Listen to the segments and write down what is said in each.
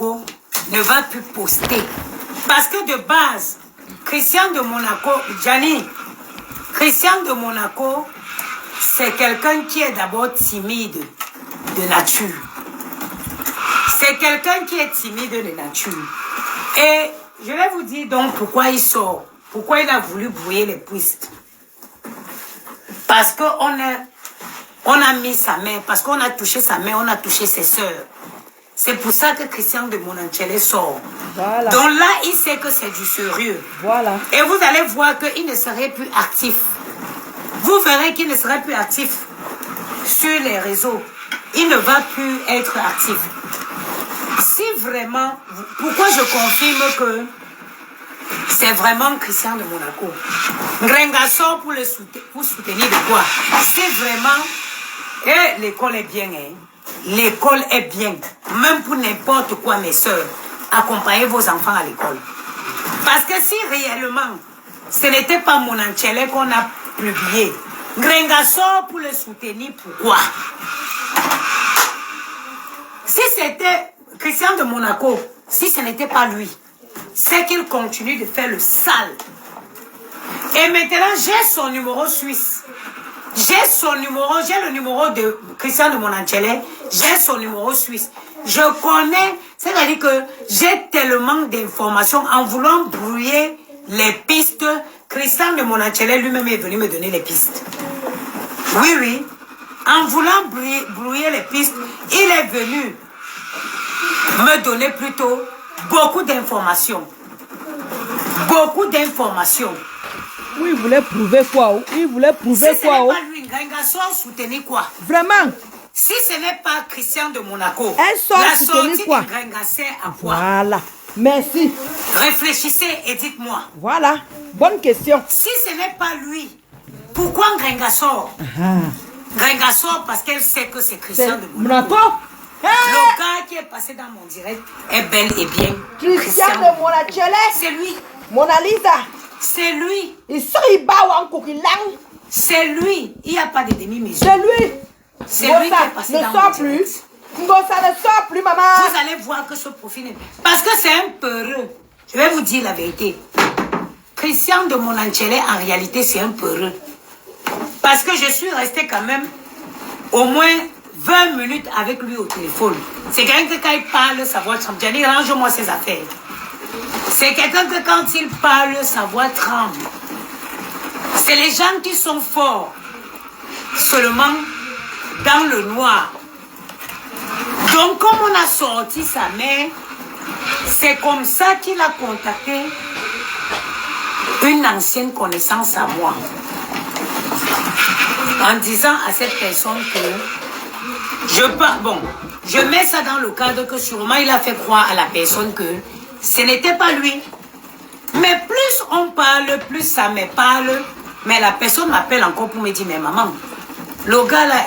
Monaco ne va plus poster. Parce que de base, Christian de Monaco, Gianni, Christian de Monaco, c'est quelqu'un qui est d'abord timide de nature. C'est quelqu'un qui est timide de nature. Et je vais vous dire donc pourquoi il sort. Pourquoi il a voulu brouiller les pistes. Parce qu'on a mis sa main, parce qu'on a touché sa main, on a touché ses sœurs. C'est pour ça que Christian de Monanchele sort. Voilà. Donc là, il sait que c'est du sérieux. Voilà. Et vous allez voir qu'il ne serait plus actif. Vous verrez qu'il ne serait plus actif sur les réseaux. Il ne va plus être actif. Si vraiment, pourquoi je confirme que c'est vraiment Christian de Monaco. Ngrenga sort pour soutenir de quoi? C'est vraiment... Et l'école est bien, hein. L'école est bien. Même pour n'importe quoi, mes soeurs. Accompagnez vos enfants à l'école. Parce que si réellement, ce n'était pas Monanchele qu'on a publié, Ngrenga sort pour le soutenir, pourquoi? Si c'était Christian de Monaco, si ce n'était pas lui, c'est qu'il continue de faire le sale. Et maintenant, j'ai son numéro suisse. J'ai son numéro, j'ai le numéro de Christian de Monanchele, j'ai son numéro suisse. Je connais, c'est-à-dire que j'ai tellement d'informations en voulant brouiller les pistes. Christian de Monanchele lui-même est venu me donner les pistes. Oui, oui. En voulant brouiller les pistes, il est venu me donner plutôt beaucoup d'informations. Beaucoup d'informations. Oui, il voulait prouver quoi? Il voulait prouver si quoi? Si ce n'est pas lui, Ngrenga sort soutenir quoi? Vraiment? Si ce n'est pas Christian de Monaco, elle sort la soutenir sortie quoi? de Ngrenga sert à quoi? Voilà. Merci. Réfléchissez et dites-moi. Voilà. Bonne question. Si ce n'est pas lui, pourquoi Ngrenga sort? Ngrenga sort parce qu'elle sait que c'est Christian de Monaco. Le gars qui est passé dans mon direct est bel et bien Christian de Monachele. C'est lui. Mona Lisa. C'est lui. C'est lui. Il n'y a pas de demi-mesure. C'est lui. C'est lui qui est passé dans mon direct. Ngosa ne sort plus, maman. Vous allez voir que ce profil est... Parce que c'est un peureux. Je vais vous dire la vérité. Christian de Monanchele, en réalité, c'est un peureux. Parce que je suis restée quand même au moins 20 minutes avec lui au téléphone. C'est quelqu'un que quand il parle, sa voix tremble. Gianni, range-moi ses affaires. C'est quelqu'un que quand il parle, sa voix tremble. C'est les gens qui sont forts. Seulement dans le noir. Donc, comme on a sorti sa mère, c'est comme ça qu'il a contacté une ancienne connaissance à moi. En disant à cette personne que je mets ça dans le cadre que sûrement il a fait croire à la personne que ce n'était pas lui. Mais plus on parle, plus ça me parle. Mais la personne m'appelle encore pour me dire, mais maman, le gars là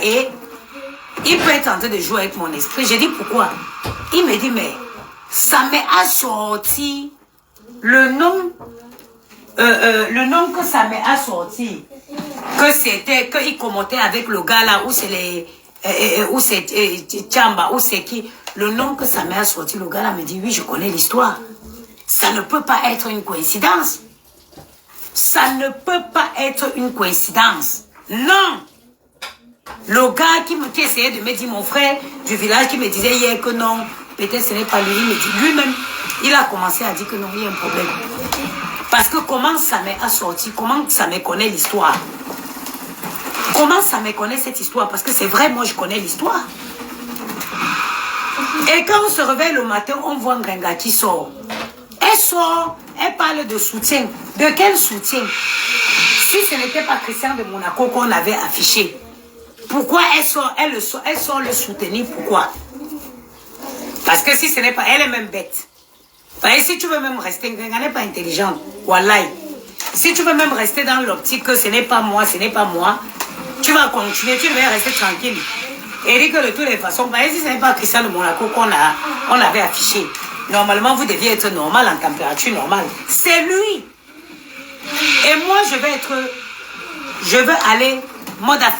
il peut être en train de jouer avec mon esprit. J'ai dit pourquoi? Il me dit, mais ça m'a sorti le nom que ça m'a sorti. Que c'était, qu'il commentait avec le gars là, où c'est les, où c'est Tchamba, où c'est qui. Le nom que ça m'a sorti, le gars là me dit, oui, je connais l'histoire. Ça ne peut pas être une coïncidence. Ça ne peut pas être une coïncidence. Non. Le gars qui essayait de me dire, mon frère du village qui me disait hier que non, peut-être ce n'est pas lui, il me dit lui-même, il a commencé à dire que non, il y a un problème. Parce que comment ça m'est sorti, comment ça me connaît l'histoire? Comment ça me connaît cette histoire? Parce que c'est vrai, moi je connais l'histoire. Et quand on se réveille le matin, on voit Ngrenga qui sort. Elle sort, elle parle de soutien. De quel soutien? Si ce n'était pas Christian de Monaco qu'on avait affiché, pourquoi elle sort le soutenir? Pourquoi? Parce que si ce n'est pas, elle est même bête. Et si tu veux même rester, Ngrenga n'est pas intelligente. Wallahi. Si tu veux même rester dans l'optique que ce n'est pas moi, tu vas continuer, tu vas rester tranquille. Et dit que de toutes les façons, si ce n'est pas Christian de Monaco on avait affiché, normalement vous deviez être normal en température normale. C'est lui. Et moi je veux aller mode à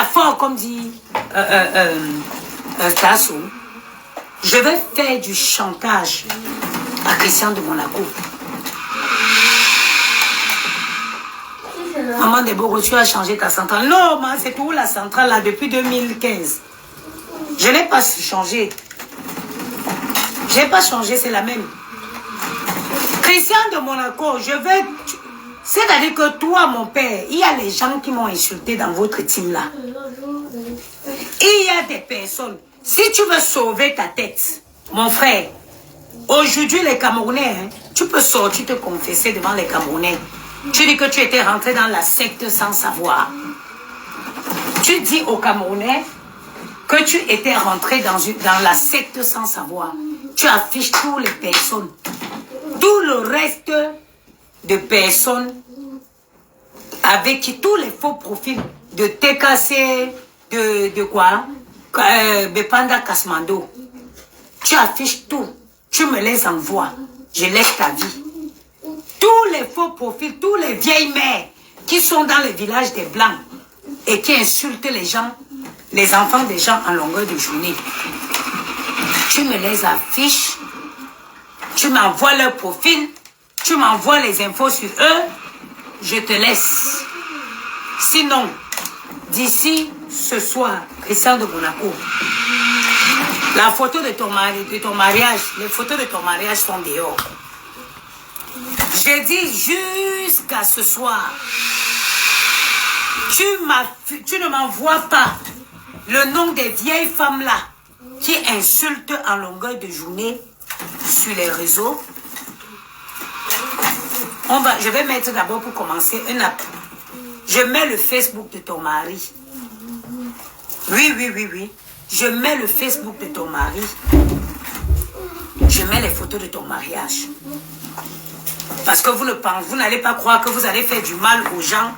fort, comme dit Tasso. Je vais faire du chantage à Christian de Monaco. Maman Deboro, tu as changé ta centrale. Non, c'est pour la centrale là depuis 2015. Je n'ai pas changé. Je n'ai pas changé, c'est la même. Christian de Monaco, je vais... C'est-à-dire que toi, mon père, il y a les gens qui m'ont insulté dans votre team là. Il y a des personnes. Si tu veux sauver ta tête, mon frère, aujourd'hui les Camerounais, hein, tu peux sortir te confesser devant les Camerounais. Tu dis que tu étais rentré dans la secte sans savoir. Tu dis aux Camerounais que tu étais rentré dans la secte sans savoir. Tu affiches toutes les personnes. Tout le reste de personnes avec qui tous les faux profils de TKC, de quoi, Bepanda Kasmando. Tu affiches tout. Tu me les envoies. Je laisse ta vie. Tous les faux profils, tous les vieilles mères qui sont dans les villages des Blancs et qui insultent les gens, les enfants des gens en longueur de journée. Tu me les affiches. Tu m'envoies leur profil. Tu m'envoies les infos sur eux. Je te laisse. Sinon, d'ici ce soir, Christian de Monaco, la photo de ton mariage, les photos de ton mariage sont dehors. Je dis jusqu'à ce soir, tu ne m'envoies pas le nom des vieilles femmes là qui insultent en longueur de journée sur les réseaux. Je vais mettre d'abord pour commencer un app. Je mets le Facebook de ton mari. Oui. Je mets le Facebook de ton mari. Je mets les photos de ton mariage. Parce que vous n'allez pas croire que vous allez faire du mal aux gens